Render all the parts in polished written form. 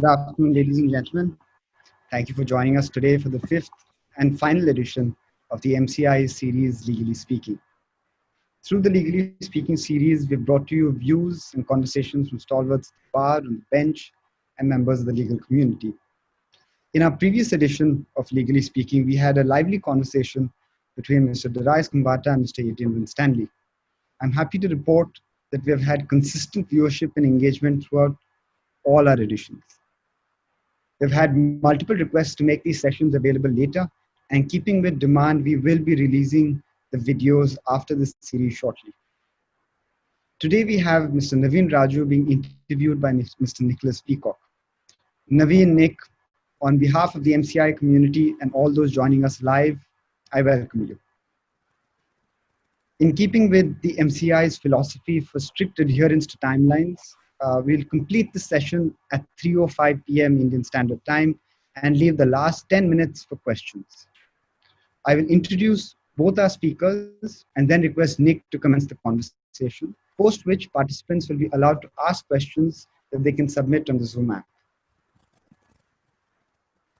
Good afternoon, ladies and gentlemen. Thank you for joining us today for the fifth and final edition of the MCIA series, Legally Speaking. Through the Legally Speaking series, we've brought to you views and conversations from stalwarts at the bar, on the bench, and members of the legal community. In our previous edition of Legally Speaking, we had a lively conversation between Mr. Darius Kumbata and Mr. Etienne Winstanley. I'm happy to report that we have had consistent viewership and engagement throughout all our editions. We've had multiple requests to make these sessions available later, and keeping with demand, we will be releasing the videos after this series shortly. Today we have Mr. Naveen Raju being interviewed by Mr. Nicholas Peacock. Naveen, Nick, on behalf of the MCI community and all those joining us live, I welcome you. In keeping with the MCI's philosophy for strict adherence to timelines, we'll complete the session at 3:05 p.m. Indian Standard Time and leave the last 10 minutes for questions. I will introduce both our speakers and then request Nick to commence the conversation, post which participants will be allowed to ask questions that they can submit on the Zoom app.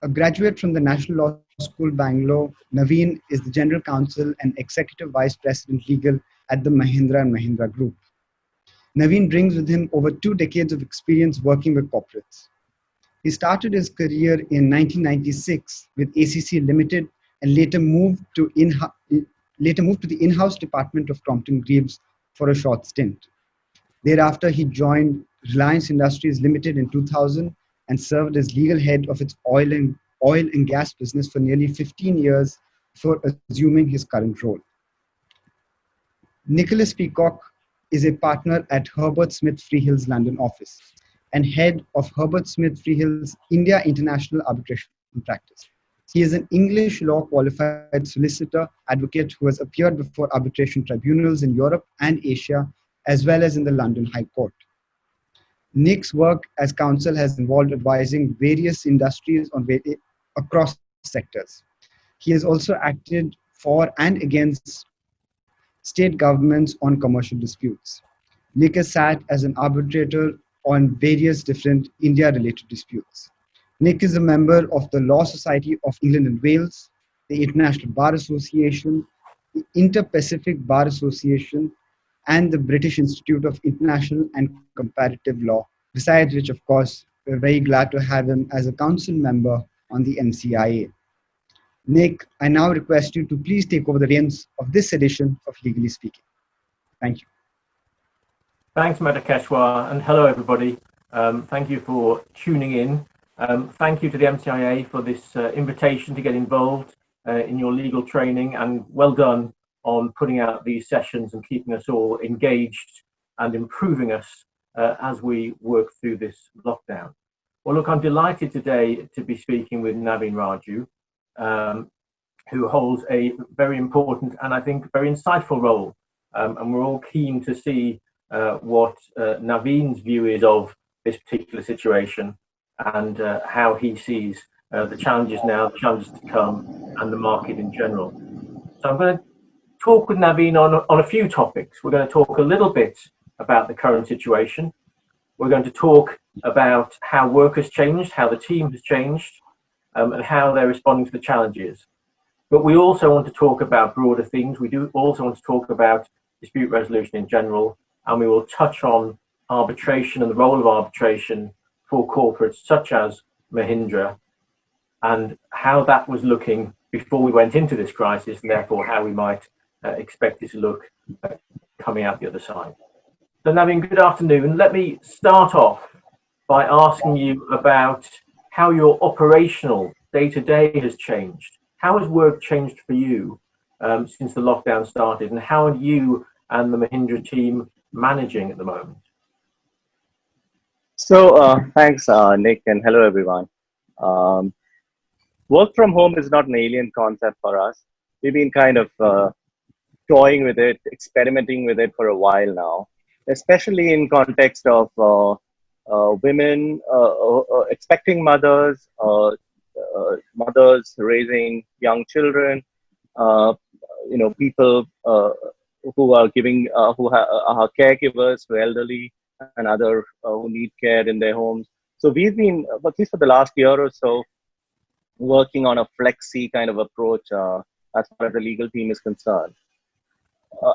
A graduate from the National Law School, Bangalore, Naveen is the General Counsel and Executive Vice President Legal at the Mahindra & Mahindra Group. Naveen brings with him over 2 decades of experience working with corporates. He started his career in 1996 with ACC Limited and later moved to the in-house department of Crompton Greaves for a short stint. Thereafter, he joined Reliance Industries Limited in 2000 and served as legal head of its oil and gas business for nearly 15 years before assuming his current role. Nicholas Peacock is a partner at Herbert Smith Freehill's London office and head of Herbert Smith Freehill's India International Arbitration Practice. He is an English law qualified solicitor advocate who has appeared before arbitration tribunals in Europe and Asia, as well as in the London High Court. Nick's work as counsel has involved advising various industries across sectors. He has also acted for and against state governments on commercial disputes. Nick has sat as an arbitrator on various different India-related disputes. Nick is a member of the Law Society of England and Wales, the International Bar Association, the Inter-Pacific Bar Association, and the British Institute of International and Comparative Law, besides which, of course, we're very glad to have him as a council member on the MCIA. Nick, I now request you to please take over the reins of this edition of Legally Speaking. Thank you. Thanks, Madhukeshwar, and hello, everybody. Thank you for tuning in. Thank you to the MCIA for this invitation to get involved in your legal training, and well done on putting out these sessions and keeping us all engaged and improving us as we work through this lockdown. Well, look, I'm delighted today to be speaking with Naveen Raju, who holds a very important and I think very insightful role. And we're all keen to see what Naveen's view is of this particular situation and how he sees the challenges now, the challenges to come, and the market in general. So I'm going to talk with Naveen on a few topics. We're going to talk a little bit about the current situation. We're going to talk about how work has changed, how the team has changed, and how they're responding to the challenges. But we also want to talk about broader things. We do also want to talk about dispute resolution in general, and we will touch on arbitration and the role of arbitration for corporates such as Mahindra, and how that was looking before we went into this crisis, and therefore how we might expect it to look coming out the other side. So Naveen, good afternoon. Let me start off by asking you about how your operational day-to-day has changed. How has work changed for you since the lockdown started, and how are you and the Mahindra team managing at the moment? So thanks, Nick, and hello, everyone. Work from home is not an alien concept for us. We've been kind of toying with it, experimenting with it for a while now, especially in context of women, expecting mothers, mothers raising young children, people who are giving, who are caregivers to elderly and other who need care in their homes. So we've been, at least for the last year or so, working on a flexi kind of approach as far as the legal team is concerned.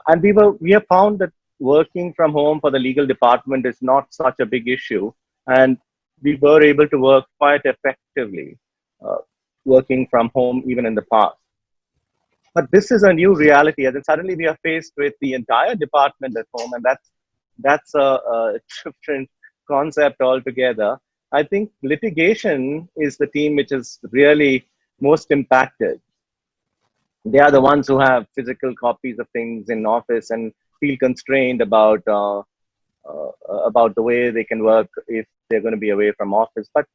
And we have found that working from home for the legal department is not such a big issue, and we were able to work quite effectively uh, working from home even in the past. But this is a new reality, and then suddenly we are faced with the entire department at home, and that's a different concept altogether. I think litigation is the team which is really most impacted. They are the ones who have physical copies of things in office and feel constrained about the way they can work if they're going to be away from office. But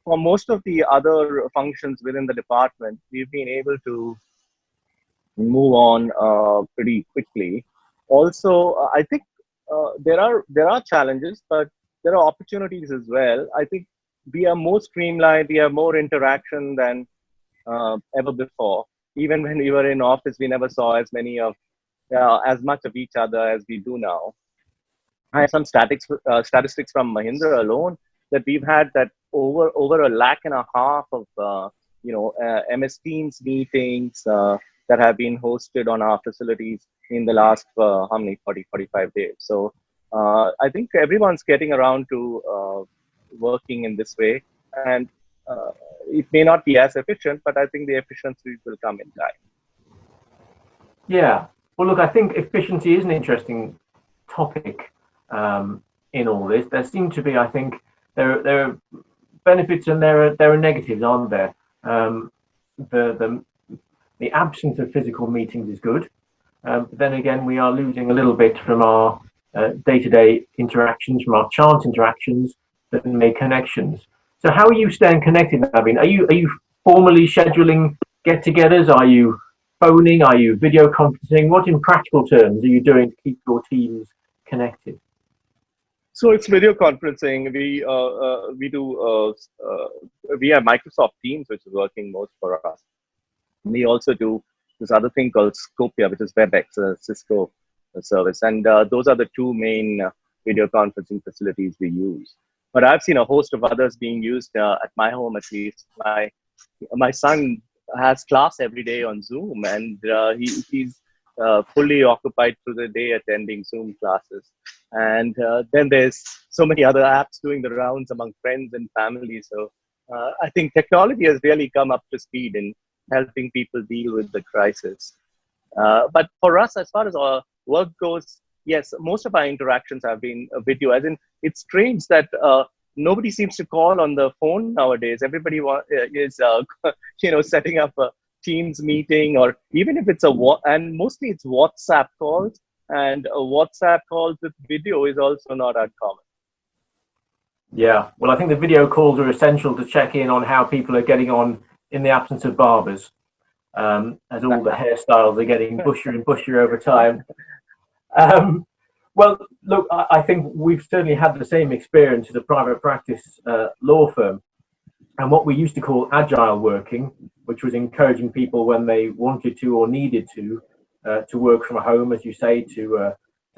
for most of the other functions within the department, we've been able to move on pretty quickly. Also, I think there are challenges, but there are opportunities as well. I think we are more streamlined. We have more interaction than ever before. Even when we were in office, we never saw as much of each other as we do now. I have some statistics from Mahindra alone that we've had that over a lakh and a half of MS Teams meetings that have been hosted on our facilities in the last how many 45 days. So I think everyone's getting around to working in this way, and it may not be as efficient, but I think the efficiencies will come in time. Yeah. Well, look, I think efficiency is an interesting topic in all this. There seem to be, I think, there are benefits and there are negatives, aren't there? The absence of physical meetings is good, but then again, we are losing a little bit from our day-to-day interactions, from our chance interactions that make connections. So, how are you staying connected, Naveen? Are you formally scheduling get-togethers? Are you phoning? Are you video conferencing? What, in practical terms, are you doing to keep your teams connected? So it's video conferencing. We have Microsoft Teams, which is working most for us. We also do this other thing called Scopia, which is WebEx, a Cisco service, and those are the two main video conferencing facilities we use. But I've seen a host of others being used at my home. At least my son has class every day on Zoom, and he's fully occupied through the day attending Zoom classes. And then there's so many other apps doing the rounds among friends and family. So I think technology has really come up to speed in helping people deal with the crisis. But for us, as far as our work goes, yes, most of our interactions have been video. As in, it's strange that nobody seems to call on the phone nowadays. Everybody is, setting up a Teams meeting, or even if it's and mostly it's WhatsApp calls, and WhatsApp calls with video is also not uncommon. Yeah, well, I think the video calls are essential to check in on how people are getting on in the absence of barbers, as all the hairstyles are getting bushier and bushier over time. Well, look, I think we've certainly had the same experience as a private practice law firm. And what we used to call agile working, which was encouraging people when they wanted to or needed to work from home, as you say, to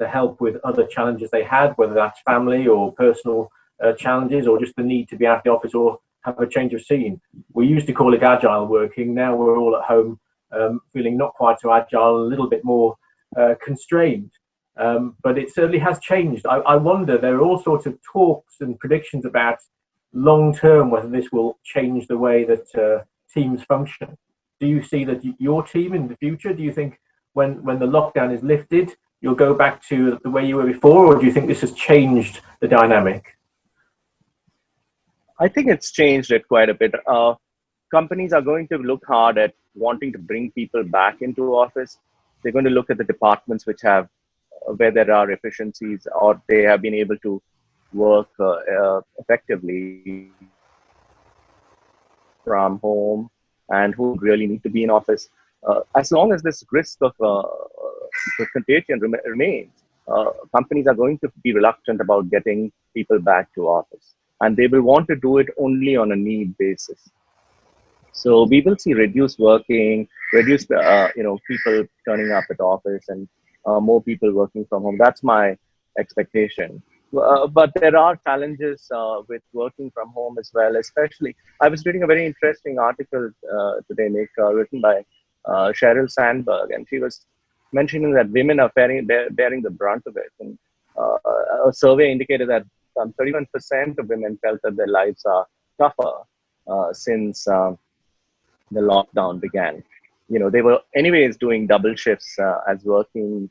help with other challenges they had, whether that's family or personal challenges, or just the need to be out of the office or have a change of scene. We used to call it agile working. Now we're all at home feeling not quite so agile, a little bit more constrained. But it certainly has changed. I wonder, there are all sorts of talks and predictions about long term whether this will change the way that teams function. Do you see that your team in the future, do you think when the lockdown is lifted, you'll go back to the way you were before, or do you think this has changed the dynamic? I think it's changed it quite a bit. Companies are going to look hard at wanting to bring people back into office. They're going to look at the departments which have where there are efficiencies, or they have been able to work effectively from home, and who really need to be in office. As long as this risk of the contagion remains, companies are going to be reluctant about getting people back to office, and they will want to do it only on a need basis. So we will see reduced working, reduced people turning up at office, and more people working from home. That's my expectation. but there are challenges with working from home as well. Especially, I was reading a very interesting article today, Nick, written by Sheryl Sandberg, and she was mentioning that women are bearing the brunt of it. And a survey indicated that 31% of women felt that their lives are tougher since the lockdown began. They were anyways doing double shifts as working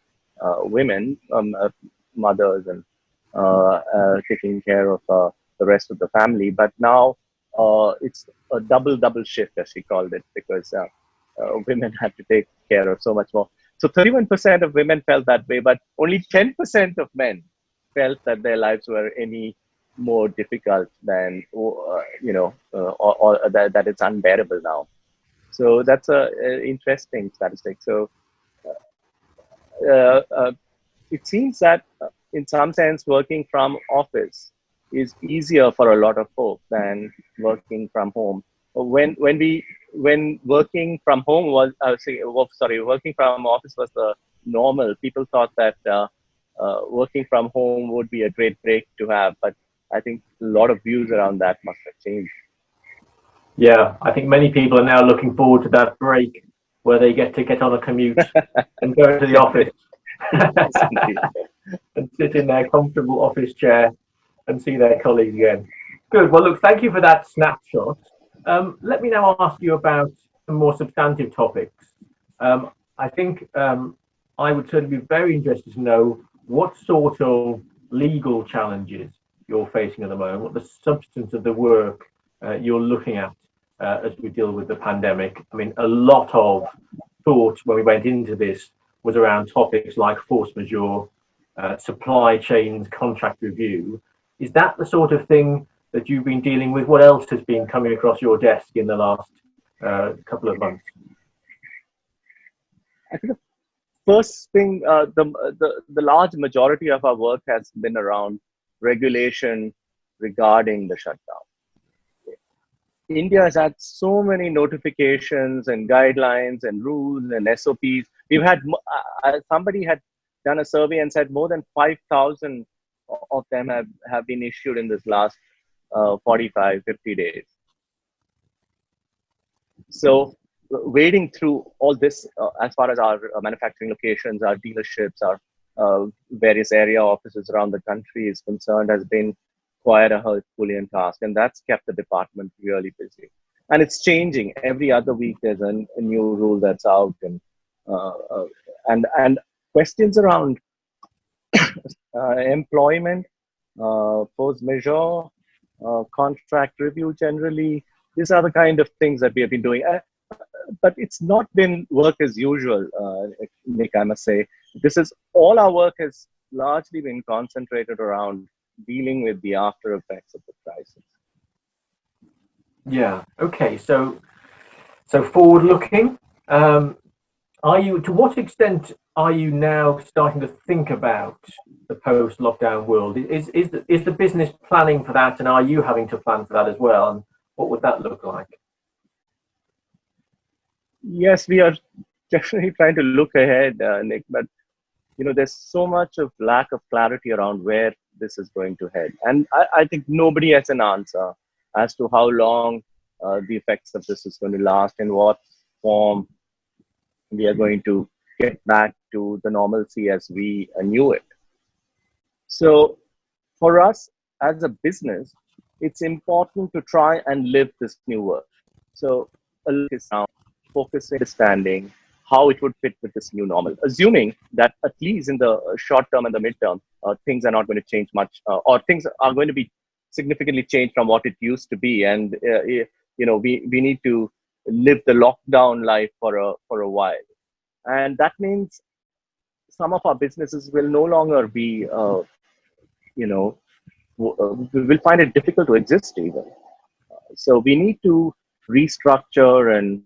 women, mothers, and taking care of the rest of the family. But now it's a double shift, as she called it, because women had to take care of so much more. So 31% of women felt that way, but only 10% of men felt that their lives were any more difficult than, or that it's unbearable now. So that's a interesting statistic. So uh, uh, it seems that in some sense working from office is easier for a lot of folk than working from home. When working from home was working from office was the normal, people thought that working from home would be a great break to have, but I think a lot of views around that must have changed. Yeah, I think many people are now looking forward to that break where they get on a commute and go to the office Yes, indeed. and sit in their comfortable office chair and see their colleagues again. Good. Well, look, thank you for that snapshot. Let me now ask you about some more substantive topics. I think I would certainly be very interested to know what sort of legal challenges you're facing at the moment, what the substance of the work you're looking at as we deal with the pandemic. I mean, a lot of thought when we went into this was around topics like force majeure, supply chains, contract review. Is that the sort of thing that you've been dealing with? What else has been coming across your desk in the last couple of months? I think the first thing, the large majority of our work has been around regulation regarding the shutdown. India has had so many notifications and guidelines and rules and SOPs. We've had somebody had done a survey and said more than 5,000 of them have been issued in this last 45, 50 days. So wading through all this, as far as our manufacturing locations, our dealerships, our various area offices around the country is concerned, has been quite a Herculean task, and that's kept the department really busy. And it's changing every other week. There's a new rule that's out, and questions around employment, force majeure, contract review. Generally, these are the kind of things that we have been doing. But it's not been work as usual, Nick, I must say. This is all our work has largely been concentrated around dealing with the after effects of the crisis. Yeah. Okay. So forward looking, are you, to what extent are you now starting to think about the post lockdown world? Is the business planning for that, and are you having to plan for that as well? And what would that look like? Yes, we are definitely trying to look ahead, Nick, but there's so much of lack of clarity around where this is going to head. And I think nobody has an answer as to how long the effects of this is going to last, in what form we are going to get back to the normalcy as we knew it. So for us as a business, it's important to try and live this new world. So a look is now focusing, understanding how it would fit with this new normal, assuming that at least in the short term and the midterm, things are not going to change much, or things are going to be significantly changed from what it used to be. And, we need to live the lockdown life for a while. And that means some of our businesses will no longer be, we'll find it difficult to exist even. So we need to restructure and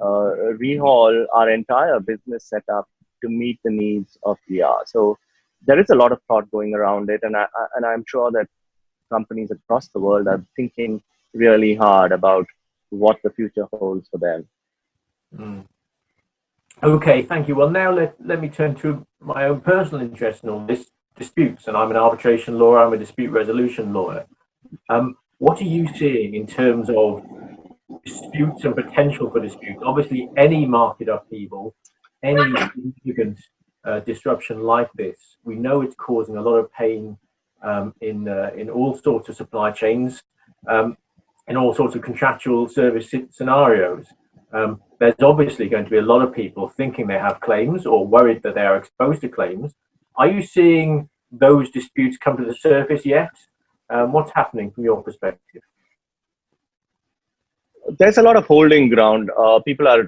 rehaul our entire business setup to meet the needs of the hour. So there is a lot of thought going around it, and I'm sure that companies across the world are thinking really hard about what the future holds for them. Mm. Okay, thank you. Well, now let me turn to my own personal interest in all this, disputes, and I'm an arbitration lawyer, I'm a dispute resolution lawyer. What are you seeing in terms of disputes and potential for disputes? Obviously, any market upheaval, any significant disruption like this, we know it's causing a lot of pain in all sorts of supply chains, in all sorts of contractual service scenarios. There's obviously going to be a lot of people thinking they have claims or worried that they are exposed to claims. Are you seeing those disputes come to the surface yet? What's happening from your perspective? There's a lot of holding ground. People are,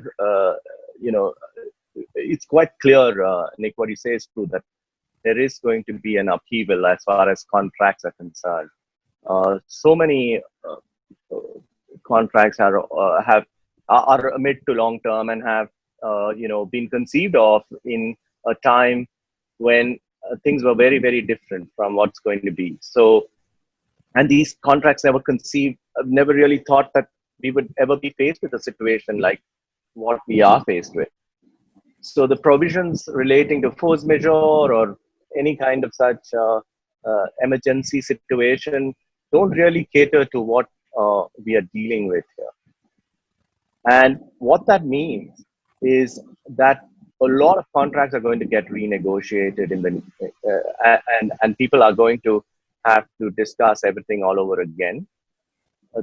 it's quite clear, Nick, what you say is true, that there is going to be an upheaval as far as contracts are concerned. So many contracts are mid to long term and have been conceived of in a time when things were very, very different from what's going to be. So, and these contracts never really thought that we would ever be faced with a situation like what we are faced with. So the provisions relating to force majeure or any kind of such emergency situation don't really cater to what we are dealing with here. And what that means is that a lot of contracts are going to get renegotiated and people are going to have to discuss everything all over again.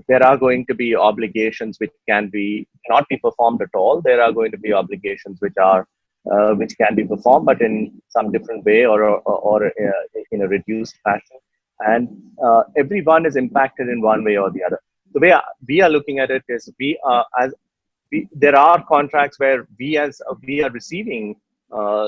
There are going to be obligations which cannot be performed at all. There are going to be obligations which can be performed, but in some different way or in a reduced fashion. And everyone is impacted in one way or the other. The way we are looking at it is there are contracts where we are receiving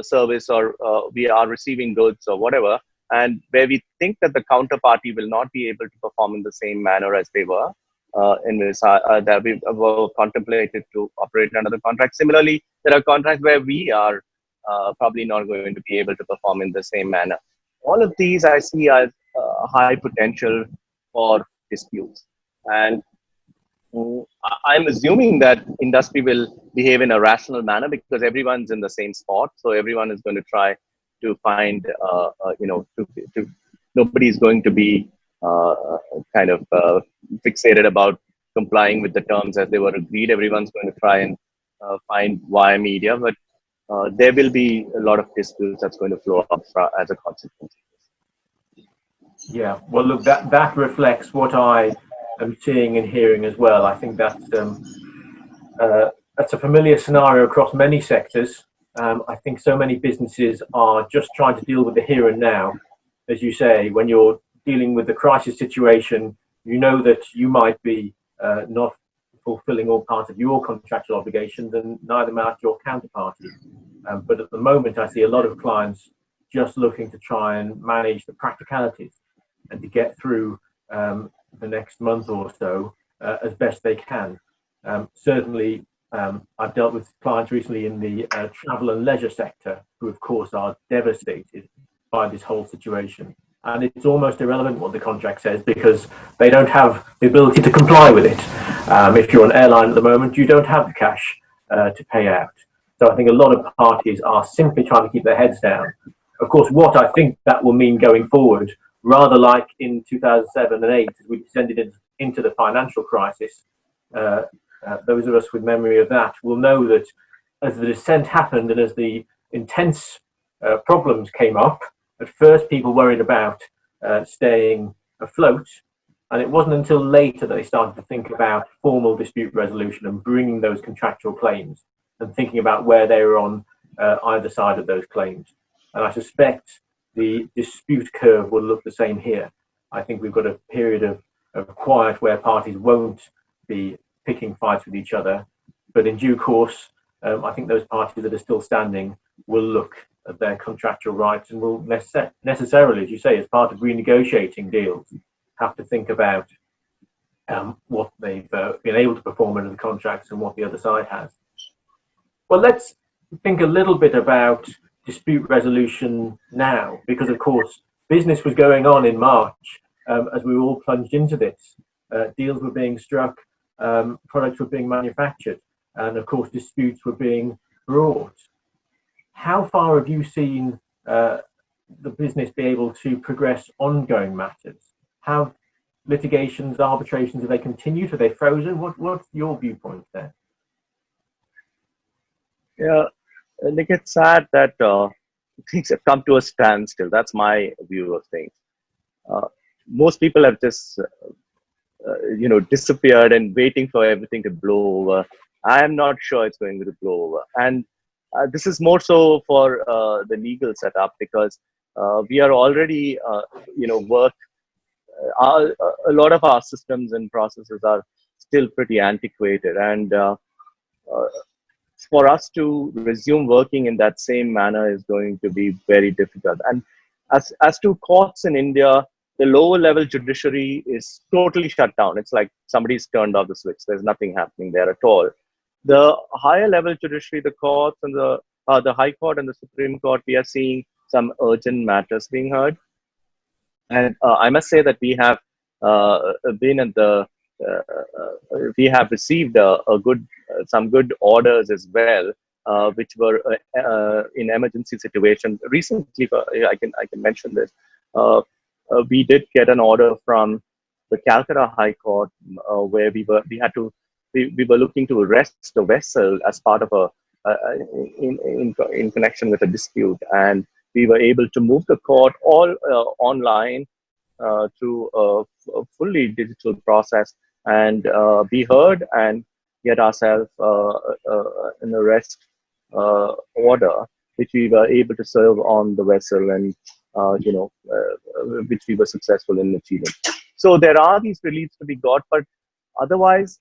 service or we are receiving goods or whatever, and where we think that the counterparty will not be able to perform in the same manner as they were that we were contemplated to operate under the contract. Similarly, there are contracts where we are probably not going to be able to perform in the same manner. All of these I see as high potential for disputes. And I'm assuming that industry will behave in a rational manner because everyone's in the same spot. So everyone is going to try to find, nobody is going to be fixated about complying with the terms as they were agreed. Everyone's going to try and find via media, but there will be a lot of disputes that's going to flow up as a consequence. Yeah, well, look, that reflects what I am seeing and hearing as well. I think that's a familiar scenario across many sectors. I think so many businesses are just trying to deal with the here and now. As you say, when you're dealing with the crisis situation, you know that you might be not fulfilling all parts of your contractual obligations, and neither might your counterparty. But at the moment, I see a lot of clients just looking to try and manage the practicalities and to get through the next month or so as best they can. Certainly, I've dealt with clients recently in the travel and leisure sector who, of course, are devastated by this whole situation. And it's almost irrelevant what the contract says because they don't have the ability to comply with it. If you're an airline at the moment, you don't have the cash to pay out. So I think a lot of parties are simply trying to keep their heads down. Of course, what I think that will mean going forward, rather like in 2007 and 8, as we descended into the financial crisis, those of us with memory of that will know that as the descent happened and as the intense problems came up, at first people worried about staying afloat, and it wasn't until later that they started to think about formal dispute resolution and bringing those contractual claims and thinking about where they were on either side of those claims. And I suspect the dispute curve will look the same here. I think we've got a period of quiet where parties won't be picking fights with each other, but in due course, I think those parties that are still standing will look at their contractual rights and will necessarily, as you say, as part of renegotiating deals, have to think about what they've been able to perform under the contracts and what the other side has. Well, let's think a little bit about dispute resolution now, because of course business was going on in March as we were all plunged into this. Deals were being struck, products were being manufactured, and of course disputes were being brought. How far have you seen the business be able to progress ongoing matters? Have litigations, arbitrations, do they continue? Are they frozen? What's your viewpoint there? Yeah, Nick, it's sad that things have come to a standstill. That's my view of things. Most people have just disappeared and waiting for everything to blow over. I am not sure it's going to blow over. And this is more so for the legal setup, because we are already, work. A lot of our systems and processes are still pretty antiquated. And for us to resume working in that same manner is going to be very difficult. And as to courts in India, the lower level judiciary is totally shut down. It's like somebody's turned off the switch. There's nothing happening there at all. The higher level judiciary, the courts and the High Court and the Supreme Court, we are seeing some urgent matters being heard. And I must say that we have been at the we have received some good orders as well, which were in emergency situations. Recently, I can mention this. We did get an order from the Calcutta High Court where we were looking to arrest a vessel as part of in connection with a dispute, and we were able to move the court all online through a fully digital process, and be heard and get ourselves an arrest order, which we were able to serve on the vessel, and which we were successful in achieving. So there are these reliefs to be got, but otherwise,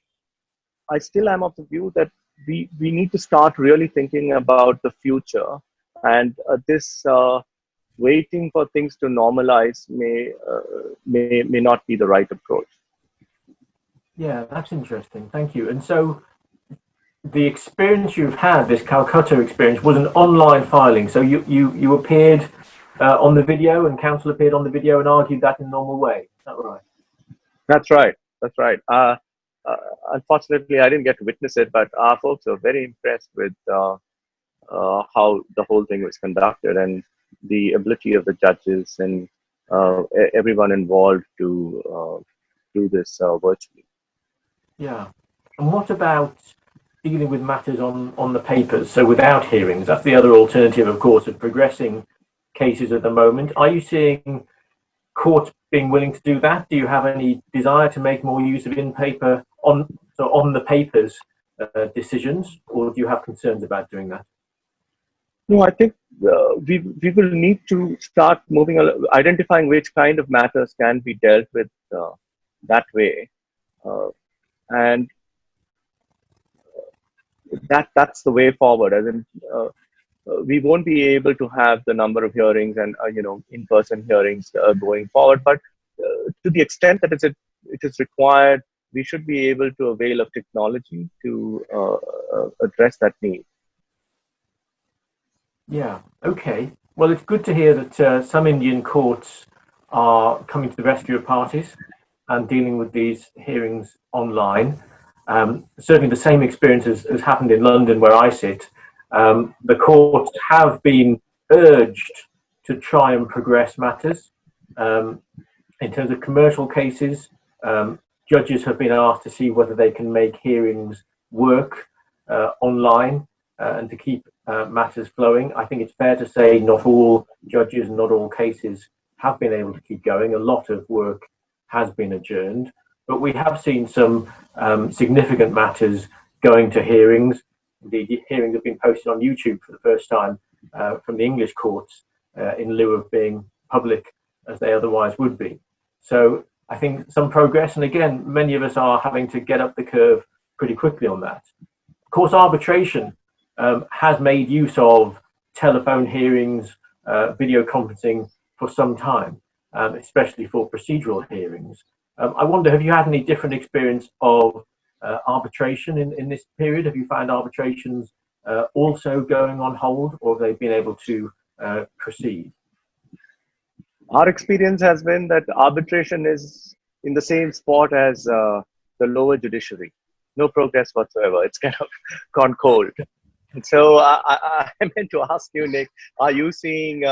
I still am of the view that we need to start really thinking about the future, and this waiting for things to normalize may not be the right approach. Yeah, that's interesting. Thank you. And so the experience you've had, this Calcutta experience, was an online filing. So you appeared on the video, and counsel appeared on the video and argued that in a normal way. Is that right? That's right. That's right. Unfortunately, I didn't get to witness it, but our folks were very impressed with how the whole thing was conducted and the ability of the judges and everyone involved to do this virtually. Yeah. And what about dealing with matters on the papers, so without hearings? That's the other alternative, of course, of progressing cases at the moment. Are you seeing courts being willing to do that? Do you have any desire to make more use of in-paper on the papers decisions, or do you have concerns about doing that? No, I think we will need to start identifying which kind of matters can be dealt with that way, and that's the way forward. As in, we won't be able to have the number of hearings and in-person hearings going forward, but to the extent that it is required, we should be able to avail of technology to address that need. Yeah, okay. Well, it's good to hear that some Indian courts are coming to the rescue of parties and dealing with these hearings online. Certainly the same experience has happened in London, where I sit. The courts have been urged to try and progress matters. In terms of commercial cases, judges have been asked to see whether they can make hearings work online and to keep matters flowing. I think it's fair to say not all judges and not all cases have been able to keep going. A lot of work has been adjourned, but we have seen some significant matters going to hearings. Indeed, the hearings have been posted on YouTube for the first time from the English courts in lieu of being public as they otherwise would be. So I think some progress, and again, many of us are having to get up the curve pretty quickly on that. Of course, arbitration has made use of telephone hearings, video conferencing for some time, especially for procedural hearings. I wonder, have you had any different experience of arbitration in this period? Have you found arbitrations also going on hold, or have they been able to proceed? Our experience has been that arbitration is in the same spot as the lower judiciary. No progress whatsoever. It's kind of gone cold. And so I meant to ask you, Nick, are you seeing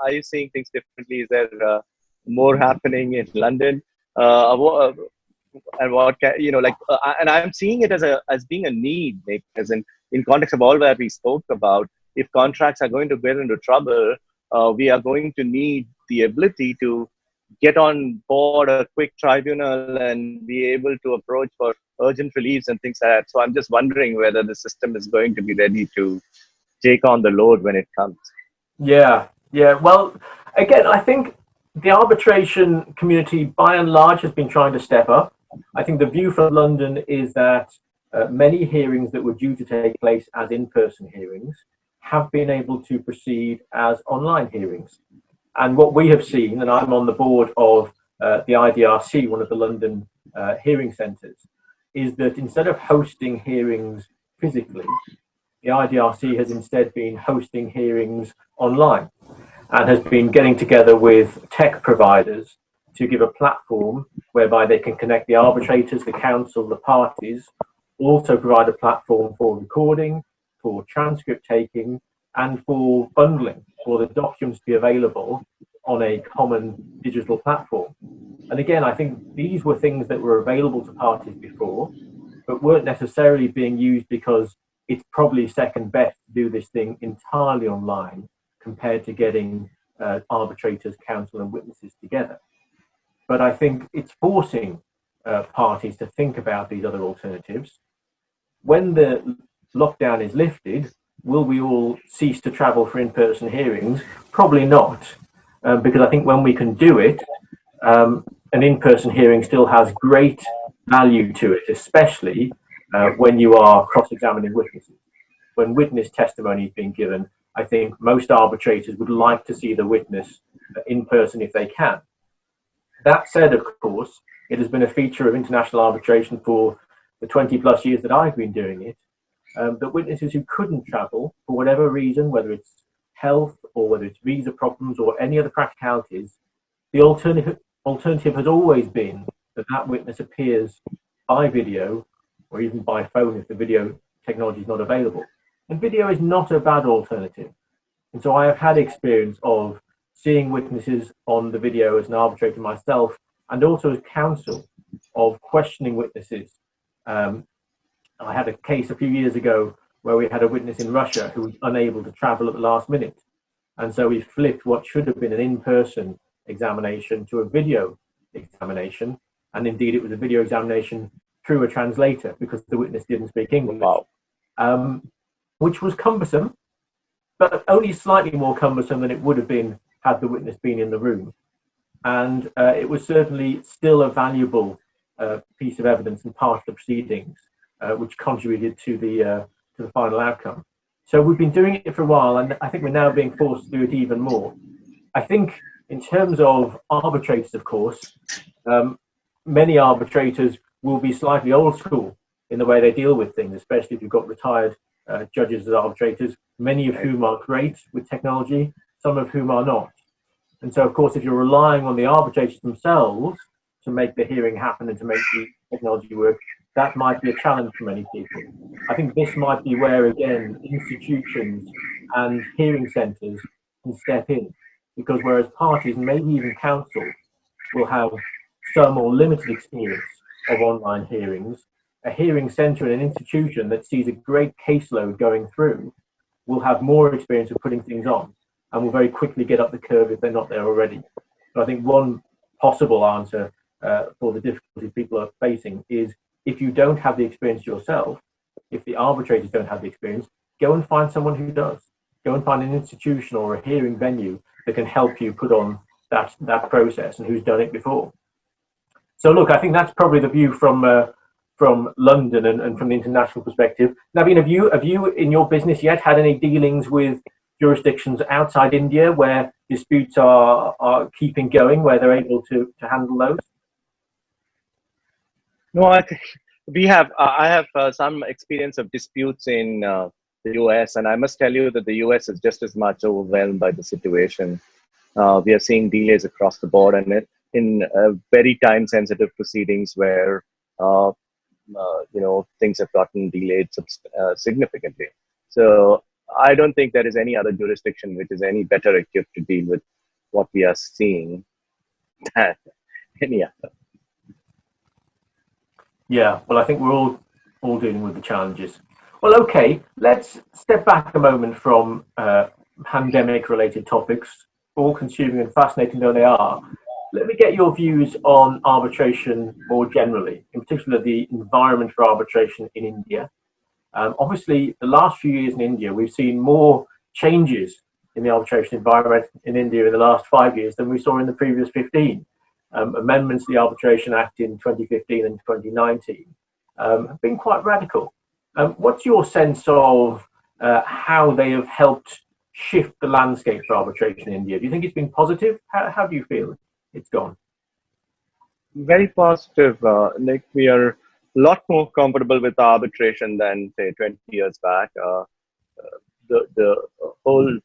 are you seeing things differently? Is there more happening in London? And what can, like, and I'm seeing it as being a need, like, as in context of all that we spoke about. If contracts are going to get into trouble, we are going to need the ability to get on board a quick tribunal and be able to approach for urgent reliefs and things like that. So I'm just wondering whether the system is going to be ready to take on the load when it comes. Yeah, yeah. Well, again, I think the arbitration community, by and large, has been trying to step up. I think the view from London is that many hearings that were due to take place as in-person hearings have been able to proceed as online hearings. And what we have seen, and I'm on the board of the IDRC, one of the London hearing centres, is that instead of hosting hearings physically, the IDRC has instead been hosting hearings online and has been getting together with tech providers to give a platform whereby they can connect the arbitrators, the counsel, the parties, also provide a platform for recording, for transcript taking, and for bundling, for the documents to be available on a common digital platform. And again, I think these were things that were available to parties before, but weren't necessarily being used because it's probably second best to do this thing entirely online compared to getting arbitrators, counsel, and witnesses together. But I think it's forcing parties to think about these other alternatives. When the lockdown is lifted, will we all cease to travel for in-person hearings? Probably not, because I think when we can do it, an in-person hearing still has great value to it, especially when you are cross-examining witnesses. When witness testimony is being given, I think most arbitrators would like to see the witness in person if they can. That said, of course, it has been a feature of international arbitration for the 20 plus years that I've been doing it, that witnesses who couldn't travel for whatever reason, whether it's health or whether it's visa problems or any other practicalities, the alternative has always been that that witness appears by video or even by phone if the video technology is not available. And video is not a bad alternative. And so I have had experience of seeing witnesses on the video as an arbitrator myself, and also as counsel, of questioning witnesses. I had a case a few years ago where we had a witness in Russia who was unable to travel at the last minute. And so we flipped what should have been an in-person examination to a video examination. And indeed, it was a video examination through a translator because the witness didn't speak English. Wow. Which was cumbersome, but only slightly more cumbersome than it would have been had the witness been in the room. And it was certainly still a valuable piece of evidence and part of the proceedings, which contributed to the final outcome. So we've been doing it for a while, and I think we're now being forced to do it even more. I think in terms of arbitrators, of course, many arbitrators will be slightly old school in the way they deal with things, especially if you've got retired judges as arbitrators, many of whom are great with technology, some of whom are not. And so, of course, if you're relying on the arbitrators themselves to make the hearing happen and to make the technology work, that might be a challenge for many people. I think this might be where, again, institutions and hearing centres can step in, because whereas parties, maybe even counsel, will have some or limited experience of online hearings, a hearing centre and an institution that sees a great caseload going through will have more experience of putting things on and will very quickly get up the curve if they're not there already. So I think one possible answer for the difficulties people are facing is, if you don't have the experience yourself, if the arbitrators don't have the experience, go and find someone who does. Go and find an institution or a hearing venue that can help you put on that process and who's done it before. So look, I think that's probably the view from London and from the international perspective. Naveen, have you in your business yet had any dealings with jurisdictions outside India where disputes are keeping going, where they're able to handle those? No, I think we have. I have some experience of disputes in the US, and I must tell you that the US is just as much overwhelmed by the situation. We are seeing delays across the board, and in very time-sensitive proceedings where things have gotten delayed significantly. So I don't think there is any other jurisdiction which is any better equipped to deal with what we are seeing than any other. Yeah, well, I think we're all dealing with the challenges. Well, okay, let's step back a moment from pandemic-related topics, all-consuming and fascinating though they are. Let me get your views on arbitration more generally, in particular the environment for arbitration in India. Obviously, the last few years in India, we've seen more changes in the arbitration environment in India in the last 5 years than we saw in the previous 15. Amendments to the Arbitration Act in 2015 and 2019 have been quite radical. What's your sense of how they have helped shift the landscape for arbitration in India? Do you think it's been positive? How do you feel it's gone? Very positive, Nick. We are a lot more comfortable with arbitration than, say, 20 years back. The whole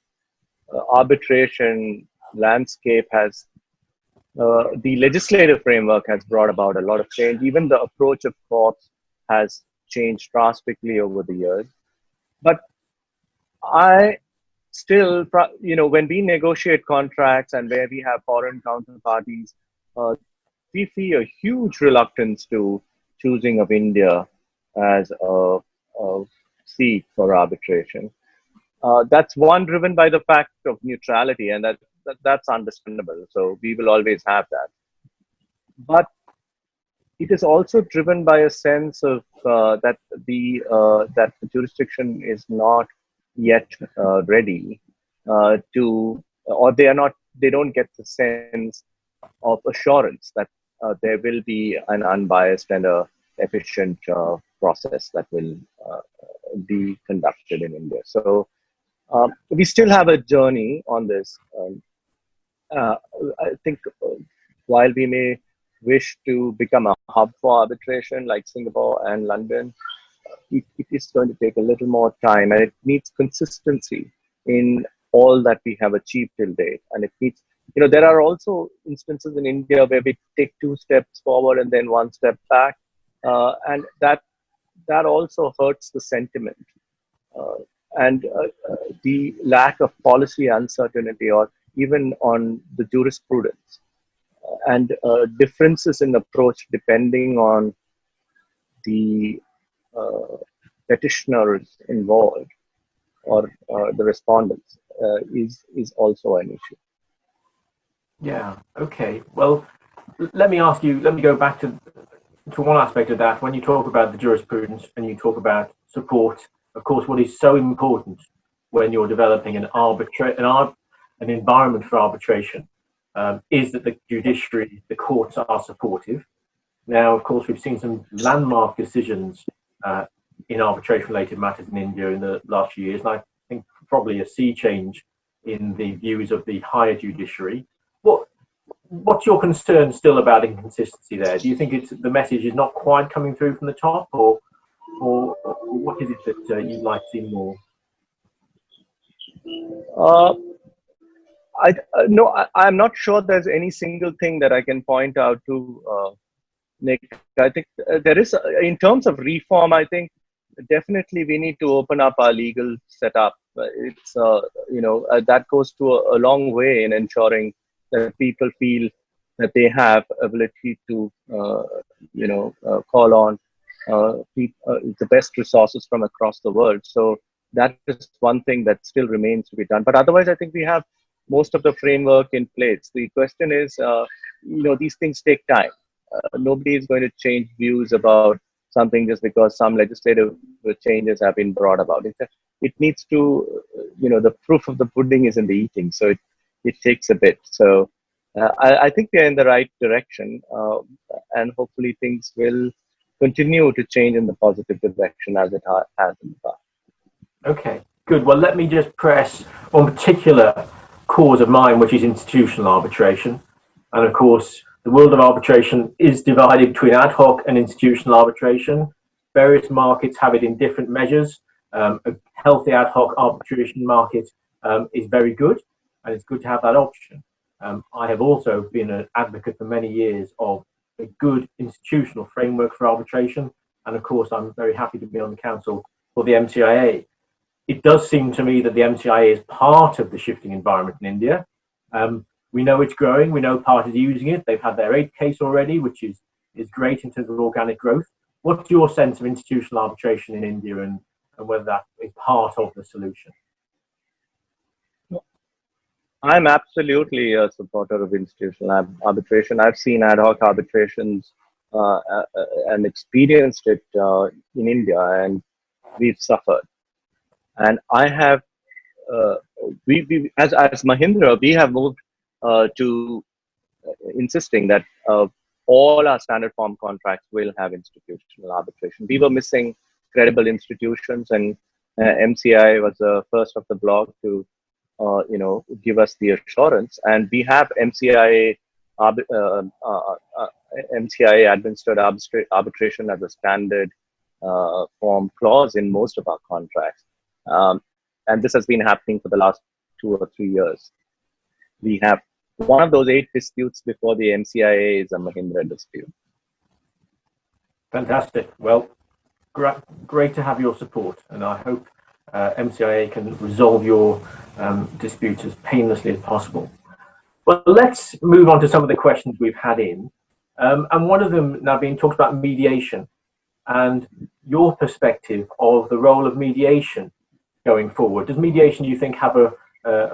arbitration landscape has, the legislative framework has brought about a lot of change. Even the approach of courts has changed drastically over the years. But I still, when we negotiate contracts and where we have foreign counterparties, we feel a huge reluctance to choosing of India as a seat for arbitration. That's one driven by the fact of neutrality, and that's understandable. So we will always have that. But it is also driven by a sense of that the jurisdiction is not yet ready to, or they don't get the sense of assurance that there will be an unbiased and a efficient process that will be conducted in India. So we still have a journey on this. I think while we may wish to become a hub for arbitration like Singapore and London, it is going to take a little more time, and it needs consistency in all that we have achieved till date. And it needs, there are also instances in India where we take 2 steps forward and then 1 step back, and that also hurts the sentiment. And the lack of policy uncertainty, or even on the jurisprudence, and differences in approach depending on the petitioners involved or the respondents is also an issue. Yeah, okay. Well, let me go back to one aspect of that. When you talk about the jurisprudence and you talk about support, of course, what is so important when you're developing an environment for arbitration is that the judiciary, the courts are supportive. Now, of course, we've seen some landmark decisions in arbitration-related matters in India in the last few years, and I think probably a sea change in the views of the higher judiciary. What's your concern still about inconsistency there? Do you think the message is not quite coming through from the top, or what is it that you'd like to see more? I'm not sure there's any single thing that I can point out to, Nick. I think there is, in terms of reform, I think definitely we need to open up our legal setup. It's, that goes to a long way in ensuring that people feel that they have ability to, call on the best resources from across the world. So that is one thing that still remains to be done. But otherwise, I think we have most of the framework in place. The question is, these things take time. Nobody is going to change views about something just because some legislative changes have been brought about. It needs to, the proof of the pudding is in the eating. So it takes a bit. So I think we're in the right direction, and hopefully things will continue to change in the positive direction as it has in the past. Okay, good. Well, let me just press one particular cause of mine, which is institutional arbitration. And of course, the world of arbitration is divided between ad hoc and institutional arbitration. Various markets have it in different measures. A healthy ad hoc arbitration market is very good, and it's good to have that option. I have also been an advocate for many years of a good institutional framework for arbitration. And of course, I'm very happy to be on the council for the MCIA. it does seem to me that the MCIA is part of the shifting environment in India. We know it's growing. We know parties are using it. They've had their 8th case already, which is great in terms of organic growth. What's your sense of institutional arbitration in India, and whether that is part of the solution? I'm absolutely a supporter of institutional arbitration. I've seen ad hoc arbitrations and experienced it in India, and we've suffered. And I have, as Mahindra, we have moved to insisting that all our standard form contracts will have institutional arbitration. We were missing credible institutions, and MCI was the first of the block to give us the assurance. And we have MCIA administered arbitration as a standard form clause in most of our contracts. And this has been happening for the last 2 or 3 years. We have one of those 8 disputes before the MCIA is a Mahindra dispute. Fantastic. Well, great to have your support, and I hope MCIA can resolve your disputes as painlessly as possible. Well, let's move on to some of the questions we've had in. And one of them, Naveen, talks about mediation and your perspective of the role of mediation going forward. Does mediation, do you think, have a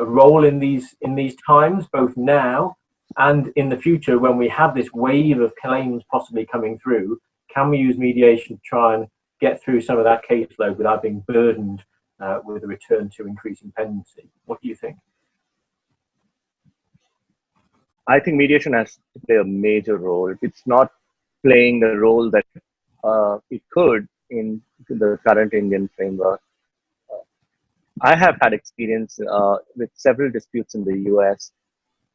role in these times, both now and in the future, when we have this wave of claims possibly coming through? Can we use mediation to try and get through some of that caseload without being burdened with a return to increasing pendency? What do you think? I think mediation has to play a major role. It's not playing the role that it could in the current Indian framework. I have had experience with several disputes in the US,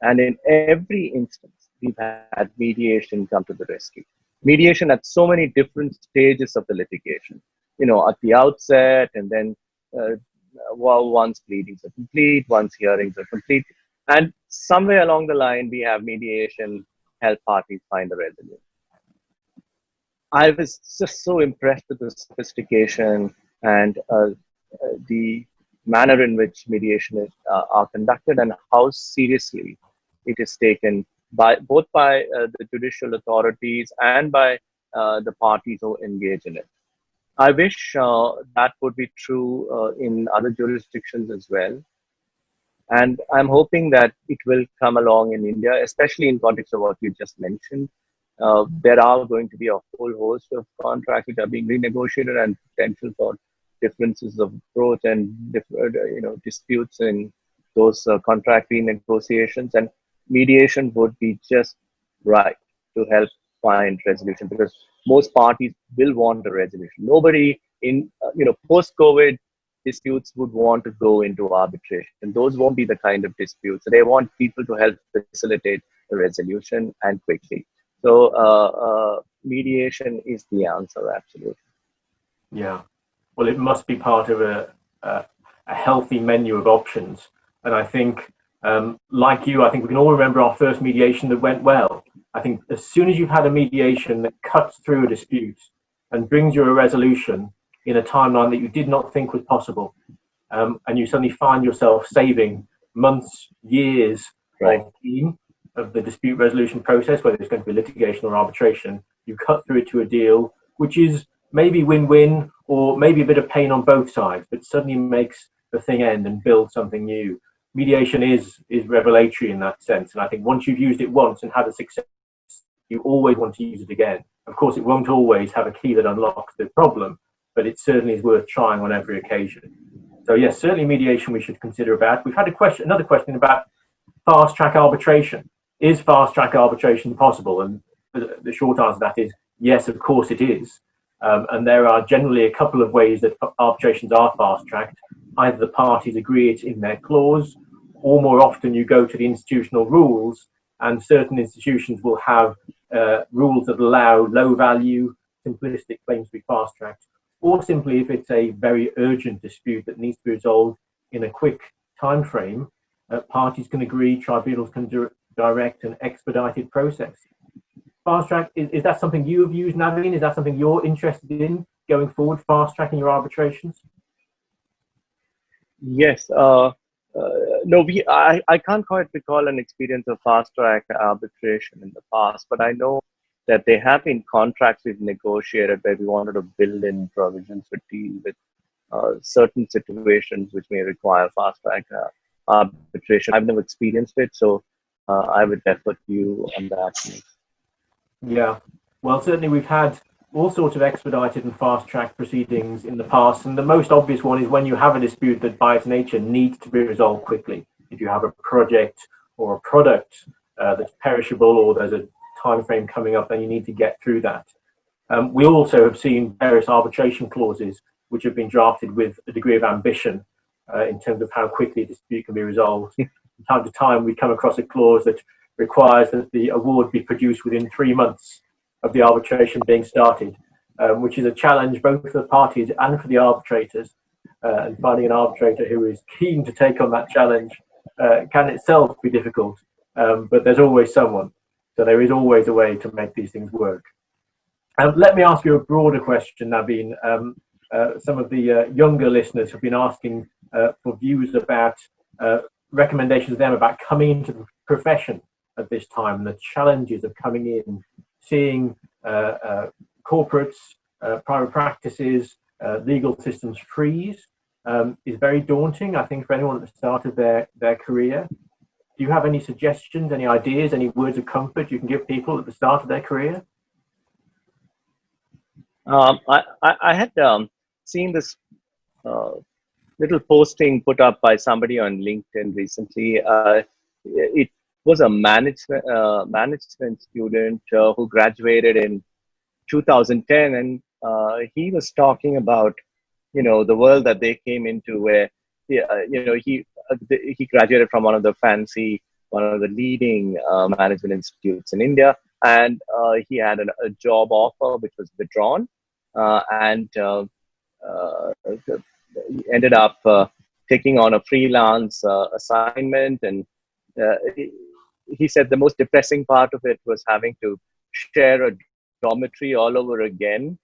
and in every instance, we've had mediation come to the rescue. Mediation at so many different stages of the litigation, at the outset, and then once pleadings are complete, once hearings are complete, and somewhere along the line, we have mediation help parties find a resolution. I was just so impressed with the sophistication and the manner in which mediation are conducted, and how seriously it is taken both by the judicial authorities and by the parties who engage in it. I wish that would be true in other jurisdictions as well. And I'm hoping that it will come along in India, especially in context of what you just mentioned. There are going to be a whole host of contracts which are being renegotiated, and potential for differences of approach and disputes in those contract renegotiations. And mediation would be just right to help find resolution, because most parties will want a resolution. Nobody in post-COVID disputes would want to go into arbitration. Those won't be the kind of disputes. They want people to help facilitate a resolution, and quickly. So mediation is the answer, absolutely. Yeah. Well, it must be part of a healthy menu of options. And I think, like you, I think we can all remember our first mediation that went well. I think as soon as you've had a mediation that cuts through a dispute and brings you a resolution in a timeline that you did not think was possible, and you suddenly find yourself saving months, years of the dispute resolution process, whether it's going to be litigation or arbitration, you cut through it to a deal, which is maybe win-win, or maybe a bit of pain on both sides, but suddenly makes the thing end and build something new. Mediation is revelatory in that sense. And I think once you've used it once and had a success, you always want to use it again. Of course, it won't always have a key that unlocks the problem, but it certainly is worth trying on every occasion. So yes, certainly mediation we should consider about. We've had another question about fast-track arbitration. Is fast-track arbitration possible? And the short answer to that is yes, of course it is. And there are generally a couple of ways that arbitrations are fast-tracked. Either the parties agree it in their clause, or more often you go to the institutional rules, and certain institutions will have rules that allow low-value, simplistic claims to be fast-tracked, or simply if it's a very urgent dispute that needs to be resolved in a quick time frame, parties can agree, tribunals can direct an expedited process. Fast track, is that something you have used, Naveen? Is that something you're interested in going forward, fast tracking your arbitrations? Yes. No, I can't quite recall an experience of fast track arbitration in the past, but I know that there have been contracts we've negotiated where we wanted to build in provisions to deal with certain situations which may require fast track arbitration. I've never experienced it, so I would defer to you on that. Yeah, well, certainly we've had all sorts of expedited and fast track proceedings in the past, and the most obvious one is when you have a dispute that by its nature needs to be resolved quickly. If you have a project or a product that's perishable, or there's a time frame coming up, then you need to get through that. We also have seen various arbitration clauses which have been drafted with a degree of ambition in terms of how quickly a dispute can be resolved. From time to time, we come across a clause that requires that the award be produced within 3 months of the arbitration being started, which is a challenge both for the parties and for the arbitrators. And finding an arbitrator who is keen to take on that challenge can itself be difficult, but there's always someone. So there is always a way to make these things work. Let me ask you a broader question, Naveen. Some of the younger listeners have been asking for views about recommendations of them about coming into the profession at this time, and the challenges of coming in, seeing corporates, private practices, legal systems freeze is very daunting, I think, for anyone at the start of their career. Do you have any suggestions, any ideas, any words of comfort you can give people at the start of their career? I had seen this little posting put up by somebody on LinkedIn recently. It was a management student who graduated in 2010, and he was talking about the world that they came into, where he graduated from one of the leading management institutes in India, and he had a job offer which was withdrawn, and he ended up taking on a freelance assignment. And he said the most depressing part of it was having to share a dormitory all over again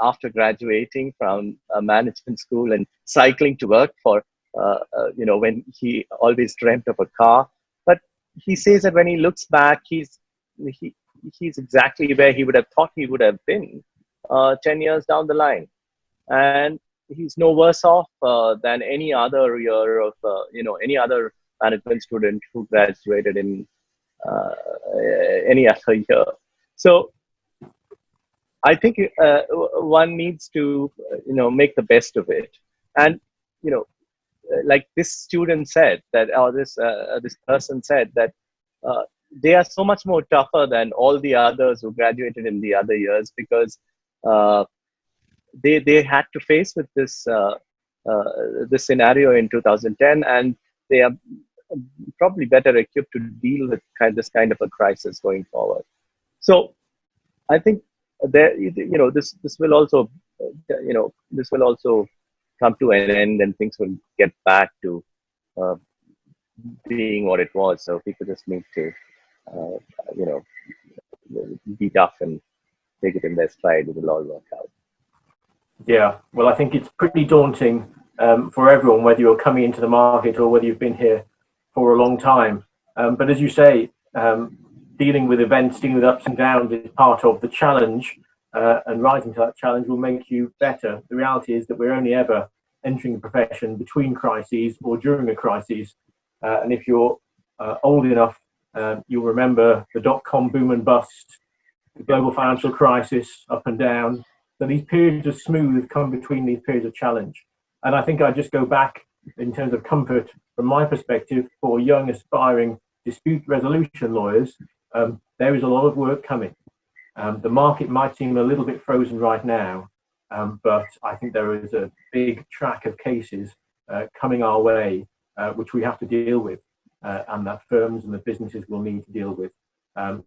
after graduating from a management school and cycling to work for when he always dreamt of a car. But he says that when he looks back, he's exactly where he would have thought he would have been 10 years down the line, and he's no worse off than any other year of any other management student who graduated in any other year. So I think one needs to make the best of it. And like this student said that, or this person said that they are so much more tougher than all the others who graduated in the other years, because they had to face with this scenario in 2010, and they are probably better equipped to deal with this kind of a crisis going forward. So I think this will also come to an end, and things will get back to being what it was. So people just need to be tough and take it in their stride. It will all work out. Yeah, well, I think it's pretty daunting for everyone, whether you're coming into the market or whether you've been here for a long time. But as you say, dealing with events, dealing with ups and downs is part of the challenge, and rising to that challenge will make you better. The reality is that we're only ever entering the profession between crises or during a crisis. And if you're old enough, you'll remember the dot-com boom and bust, the global financial crisis, up and down. So these periods of smooth come between these periods of challenge. And I think I just go back in terms of comfort from my perspective for young aspiring dispute resolution lawyers. There is a lot of work coming. The market might seem a little bit frozen right now, but I think there is a big track of cases coming our way, which we have to deal with, and that firms and the businesses will need to deal with.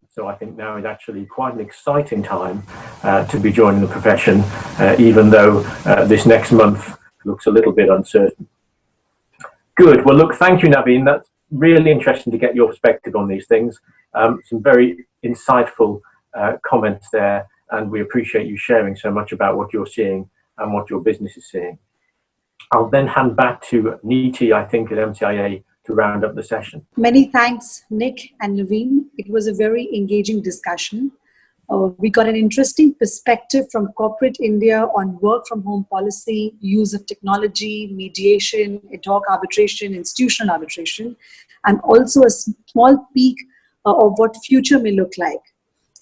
So I think now is actually quite an exciting time to be joining the profession, even though this next month looks a little bit uncertain. Good. Well, look, thank you, Naveen. That's really interesting to get your perspective on these things. Some very insightful comments there, and we appreciate you sharing so much about what you're seeing and what your business is seeing. I'll then hand back to Niti, I think, at MCIA to round up the session. Many thanks, Nick and Naveen. It was a very engaging discussion. We got an interesting perspective from corporate India on work from home policy, use of technology, mediation, ad hoc arbitration, institutional arbitration, and also a small peek of what future may look like.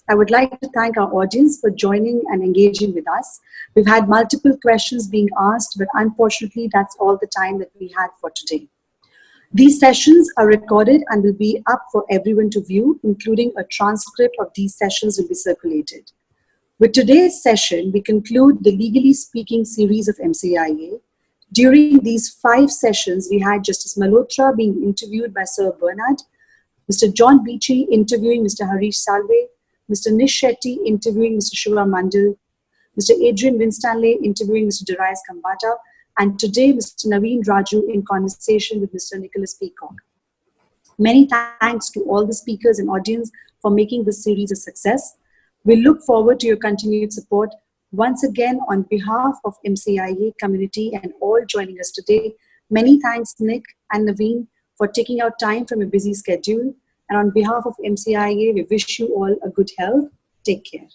I would like to thank our audience for joining and engaging with us. We've had multiple questions being asked, but unfortunately, that's all the time that we had for today. These sessions are recorded and will be up for everyone to view, including a transcript of these sessions will be circulated. With today's session, we conclude the Legally Speaking series of MCIA. During these 5 sessions, we had Justice Malhotra being interviewed by Sir Bernard, Mr. John Beachy interviewing Mr. Harish Salve, Mr. Nish Shetty interviewing Mr. Shiva Mandal, Mr. Adrian Winstanley interviewing Mr. Darius Kambata, and today Mr. Naveen Raju in conversation with Mr. Nicholas Peacock. Many thanks to all the speakers and audience for making this series a success. We look forward to your continued support. Once again, on behalf of MCIA community and all joining us today, many thanks Nick and Naveen for taking out time from a busy schedule. And on behalf of MCIA, we wish you all a good health. Take care.